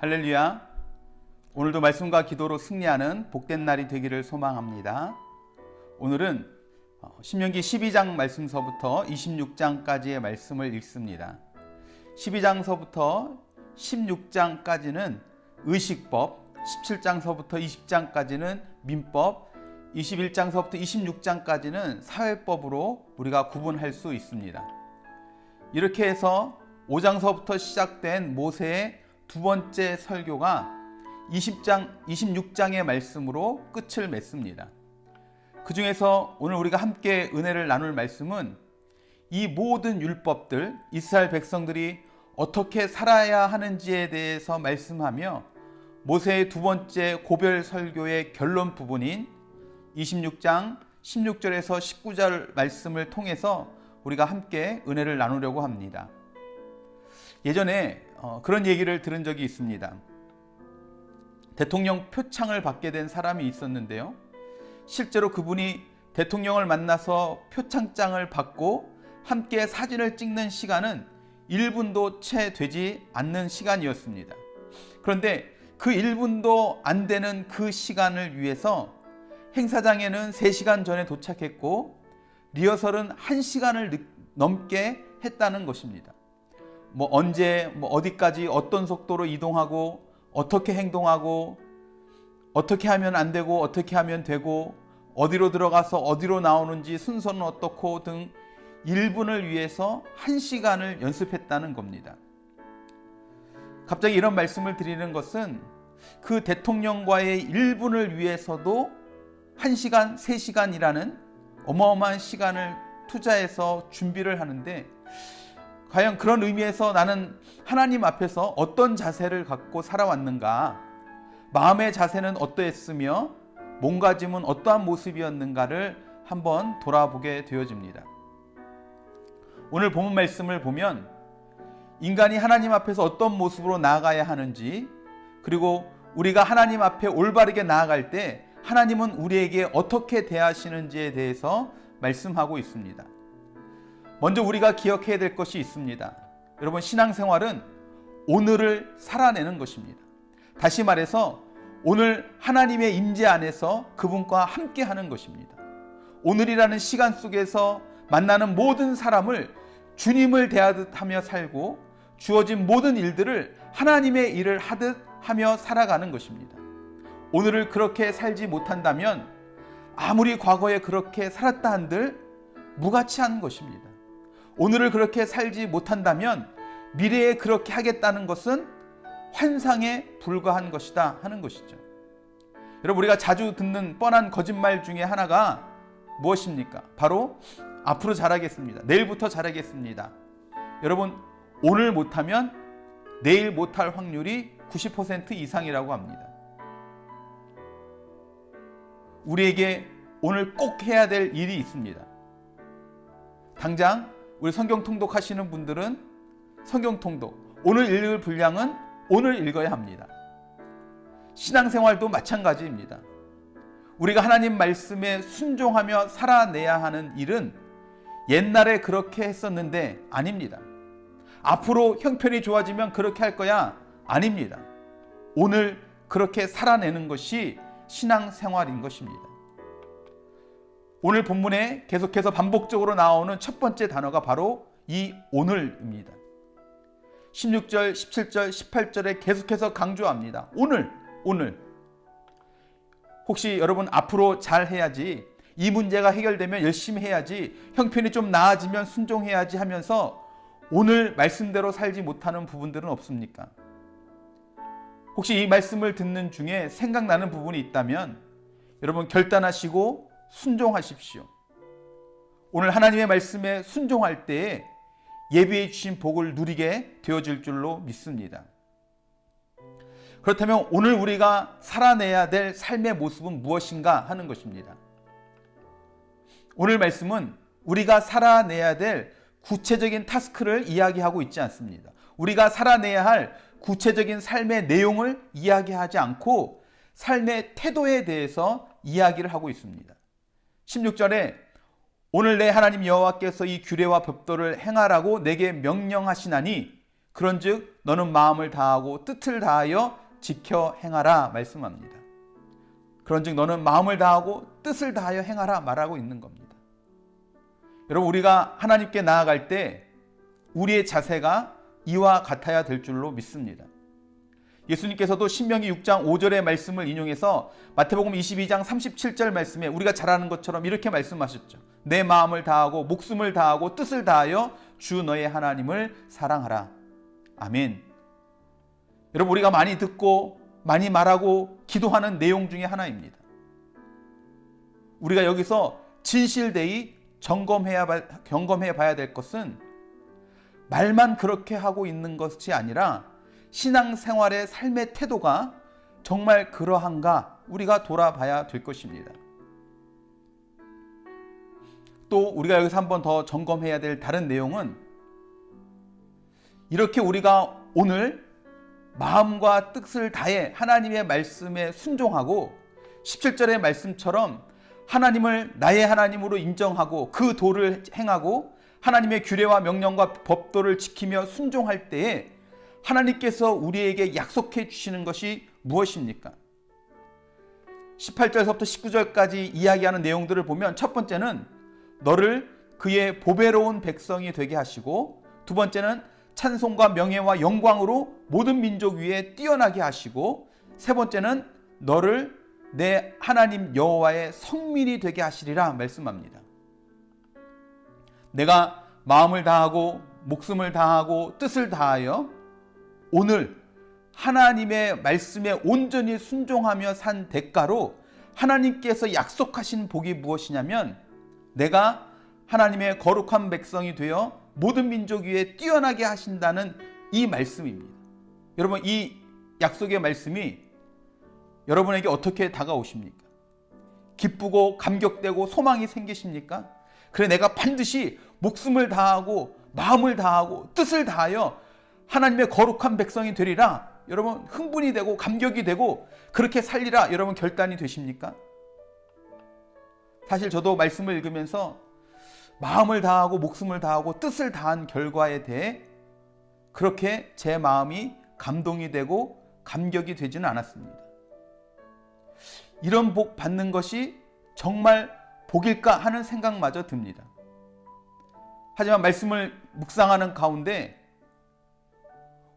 할렐루야. 오늘도 말씀과 기도로 승리하는 복된 날이 되기를 소망합니다. 오늘은 신명기 12장 말씀서부터 26장까지의 말씀을 읽습니다. 12장서부터 16장까지는 의식법, 17장서부터 20장까지는 민법, 21장서부터 26장까지는 사회법으로 우리가 구분할 수 있습니다. 이렇게 해서 5장서부터 시작된 모세의 두 번째 설교가 26장의 말씀으로 끝을 맺습니다. 그 중에서 오늘 우리가 함께 은혜를 나눌 말씀은 이 모든 율법들, 이스라엘 백성들이 어떻게 살아야 하는지에 대해서 말씀하며 모세의 두 번째 고별 설교의 결론 부분인 26장 16절에서 19절 말씀을 통해서 우리가 함께 은혜를 나누려고 합니다. 예전에 그런 얘기를 들은 적이 있습니다. 대통령 표창을 받게 된 사람이 있었는데요. 실제로 그분이 대통령을 만나서 표창장을 받고 함께 사진을 찍는 시간은 1분도 채 되지 않는 시간이었습니다. 그런데 그 1분도 안 되는 그 시간을 위해서 행사장에는 3시간 전에 도착했고 리허설은 1시간을 넘게 했다는 것입니다. 언제, 어디까지, 어떤 속도로 이동하고, 어떻게 행동하고, 어떻게 하면 안 되고, 어떻게 하면 되고, 어디로 들어가서 어디로 나오는지 순서는 어떻고 등 1분을 위해서 1시간을 연습했다는 겁니다. 갑자기 이런 말씀을 드리는 것은 그 대통령과의 1분을 위해서도 1시간, 3시간이라는 어마어마한 시간을 투자해서 준비를 하는데 과연 그런 의미에서 나는 하나님 앞에서 어떤 자세를 갖고 살아왔는가, 마음의 자세는 어떠했으며 몸가짐은 어떠한 모습이었는가를 한번 돌아보게 되어집니다. 오늘 본문 말씀을 보면 인간이 하나님 앞에서 어떤 모습으로 나아가야 하는지, 그리고 우리가 하나님 앞에 올바르게 나아갈 때 하나님은 우리에게 어떻게 대하시는지에 대해서 말씀하고 있습니다. 먼저 우리가 기억해야 될 것이 있습니다. 여러분, 신앙생활은 오늘을 살아내는 것입니다. 다시 말해서 오늘 하나님의 임재 안에서 그분과 함께 하는 것입니다. 오늘이라는 시간 속에서 만나는 모든 사람을 주님을 대하듯 하며 살고 주어진 모든 일들을 하나님의 일을 하듯 하며 살아가는 것입니다. 오늘을 그렇게 살지 못한다면 아무리 과거에 그렇게 살았다 한들 무가치한 것입니다. 오늘을 그렇게 살지 못한다면 미래에 그렇게 하겠다는 것은 환상에 불과한 것이다 하는 것이죠. 여러분, 우리가 자주 듣는 뻔한 거짓말 중에 하나가 무엇입니까? 바로 앞으로 잘하겠습니다. 내일부터 잘하겠습니다. 여러분, 오늘 못하면 내일 못할 확률이 90% 이상이라고 합니다. 우리에게 오늘 꼭 해야 될 일이 있습니다. 당장 우리 성경 통독하시는 분들은 성경 통독, 오늘 읽을 분량은 오늘 읽어야 합니다. 신앙생활도 마찬가지입니다. 우리가 하나님 말씀에 순종하며 살아내야 하는 일은 옛날에 그렇게 했었는데 아닙니다. 앞으로 형편이 좋아지면 그렇게 할 거야 아닙니다. 오늘 그렇게 살아내는 것이 신앙생활인 것입니다. 오늘 본문에 계속해서 반복적으로 나오는 첫 번째 단어가 바로 이 오늘입니다. 16절, 17절, 18절에 계속해서 강조합니다. 오늘. 혹시 여러분 앞으로 잘 해야지, 이 문제가 해결되면 열심히 해야지, 형편이 좀 나아지면 순종해야지 하면서 오늘 말씀대로 살지 못하는 부분들은 없습니까? 혹시 이 말씀을 듣는 중에 생각나는 부분이 있다면 여러분 결단하시고 순종하십시오. 오늘 하나님의 말씀에 순종할 때에 예비해 주신 복을 누리게 되어질 줄로 믿습니다. 그렇다면 오늘 우리가 살아내야 될 삶의 모습은 무엇인가 하는 것입니다. 오늘 말씀은 우리가 살아내야 될 구체적인 타스크를 이야기하고 있지 않습니다. 우리가 살아내야 할 구체적인 삶의 내용을 이야기하지 않고 삶의 태도에 대해서 이야기를 하고 있습니다. 16절에 오늘 내 하나님 여호와께서 이 규례와 법도를 행하라고 내게 명령하시나니 그런즉 너는 마음을 다하고 뜻을 다하여 지켜 행하라 말씀합니다. 그런즉 너는 마음을 다하고 뜻을 다하여 행하라 말하고 있는 겁니다. 여러분, 우리가 하나님께 나아갈 때 우리의 자세가 이와 같아야 될 줄로 믿습니다. 예수님께서도 신명기 6장 5절의 말씀을 인용해서 마태복음 22장 37절 말씀에 우리가 잘 아는 것처럼 이렇게 말씀하셨죠. 내 마음을 다하고 목숨을 다하고 뜻을 다하여 주 너의 하나님을 사랑하라. 아멘. 여러분, 우리가 많이 듣고 많이 말하고 기도하는 내용 중에 하나입니다. 우리가 여기서 진실되이 경검해 봐야 될 것은 말만 그렇게 하고 있는 것이 아니라 신앙생활의 삶의 태도가 정말 그러한가 우리가 돌아봐야 될 것입니다. 또 우리가 여기서 한 번 더 점검해야 될 다른 내용은 이렇게 우리가 오늘 마음과 뜻을 다해 하나님의 말씀에 순종하고 17절의 말씀처럼 하나님을 나의 하나님으로 인정하고 그 도를 행하고 하나님의 규례와 명령과 법도를 지키며 순종할 때에 하나님께서 우리에게 약속해 주시는 것이 무엇입니까? 18절부터 19절까지 이야기하는 내용들을 보면 첫 번째는 너를 그의 보배로운 백성이 되게 하시고, 두 번째는 찬송과 명예와 영광으로 모든 민족 위에 뛰어나게 하시고, 세 번째는 너를 내 하나님 여호와의 성민이 되게 하시리라 말씀합니다. 내가 마음을 다하고 목숨을 다하고 뜻을 다하여 오늘 하나님의 말씀에 온전히 순종하며 산 대가로 하나님께서 약속하신 복이 무엇이냐면 내가 하나님의 거룩한 백성이 되어 모든 민족 위에 뛰어나게 하신다는 이 말씀입니다. 여러분, 이 약속의 말씀이 여러분에게 어떻게 다가오십니까? 기쁘고 감격되고 소망이 생기십니까? 그래, 내가 반드시 목숨을 다하고 마음을 다하고 뜻을 다하여 하나님의 거룩한 백성이 되리라. 여러분, 흥분이 되고 감격이 되고 그렇게 살리라. 여러분, 결단이 되십니까? 사실 저도 말씀을 읽으면서 마음을 다하고 목숨을 다하고 뜻을 다한 결과에 대해 그렇게 제 마음이 감동이 되고 감격이 되지는 않았습니다. 이런 복 받는 것이 정말 복일까 하는 생각마저 듭니다. 하지만 말씀을 묵상하는 가운데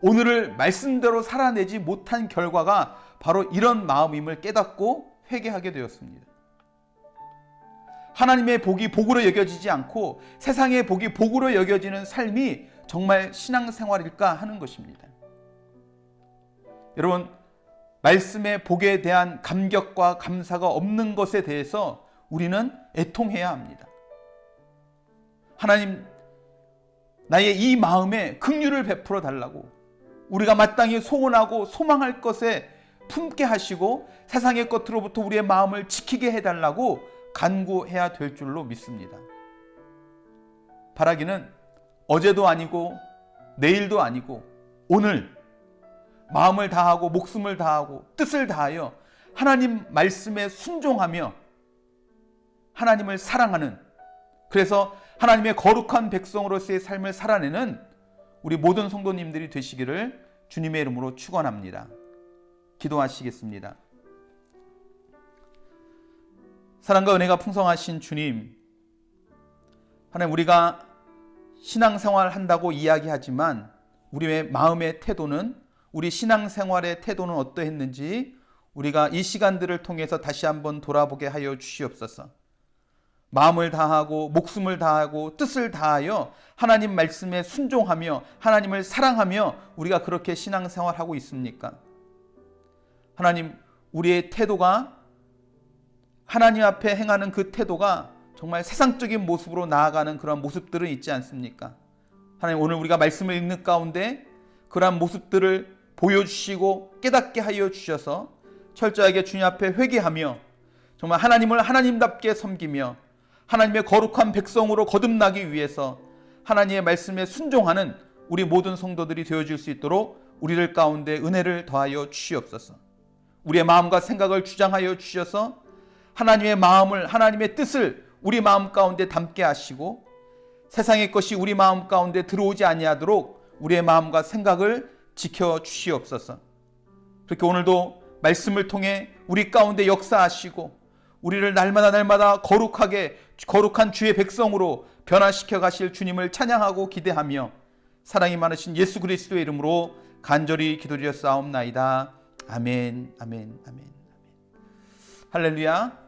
오늘을 말씀대로 살아내지 못한 결과가 바로 이런 마음임을 깨닫고 회개하게 되었습니다. 하나님의 복이 복으로 여겨지지 않고 세상의 복이 복으로 여겨지는 삶이 정말 신앙생활일까 하는 것입니다. 여러분, 말씀의 복에 대한 감격과 감사가 없는 것에 대해서 우리는 애통해야 합니다. 하나님, 나의 이 마음에 긍휼을 베풀어 달라고, 우리가 마땅히 소원하고 소망할 것에 품게 하시고 세상의 것으로부터 우리의 마음을 지키게 해달라고 간구해야 될 줄로 믿습니다. 바라기는 어제도 아니고 내일도 아니고 오늘 마음을 다하고 목숨을 다하고 뜻을 다하여 하나님 말씀에 순종하며 하나님을 사랑하는, 그래서 하나님의 거룩한 백성으로서의 삶을 살아내는 우리 모든 성도님들이 되시기를 주님의 이름으로 축원합니다. 기도하시겠습니다. 사랑과 은혜가 풍성하신 주님, 하나님, 우리가 신앙생활 한다고 이야기하지만 우리의 마음의 태도는, 우리 신앙생활의 태도는 어떠했는지 우리가 이 시간들을 통해서 다시 한번 돌아보게 하여 주시옵소서. 마음을 다하고 목숨을 다하고 뜻을 다하여 하나님 말씀에 순종하며 하나님을 사랑하며 우리가 그렇게 신앙생활하고 있습니까? 하나님, 우리의 태도가, 하나님 앞에 행하는 그 태도가 정말 세상적인 모습으로 나아가는 그런 모습들은 있지 않습니까? 하나님, 오늘 우리가 말씀을 읽는 가운데 그러한 모습들을 보여주시고 깨닫게 하여 주셔서 철저하게 주님 앞에 회개하며 정말 하나님을 하나님답게 섬기며 하나님의 거룩한 백성으로 거듭나기 위해서 하나님의 말씀에 순종하는 우리 모든 성도들이 되어줄 수 있도록 우리들 가운데 은혜를 더하여 주시옵소서. 우리의 마음과 생각을 주장하여 주셔서 하나님의 마음을, 하나님의 뜻을 우리 마음 가운데 담게 하시고 세상의 것이 우리 마음 가운데 들어오지 아니하도록 우리의 마음과 생각을 지켜 주시옵소서. 그렇게 오늘도 말씀을 통해 우리 가운데 역사하시고 우리를 날마다 거룩한 주의 백성으로 변화시켜 가실 주님을 찬양하고 기대하며 사랑이 많으신 예수 그리스도의 이름으로 간절히 기도드렸사옵나이다. 아멘, 아멘, 아멘. 할렐루야.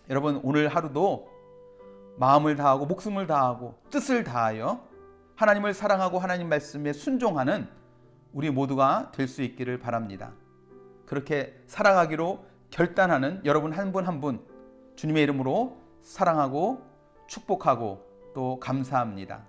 여러분, 오늘 하루도 마음을 다하고 목숨을 다하고 뜻을 다하여 하나님을 사랑하고 하나님 말씀에 순종하는 우리 모두가 될 수 있기를 바랍니다. 그렇게 살아가기로 결단하는 여러분 한 분 한 분 주님의 이름으로 사랑하고 축복하고 또 감사합니다.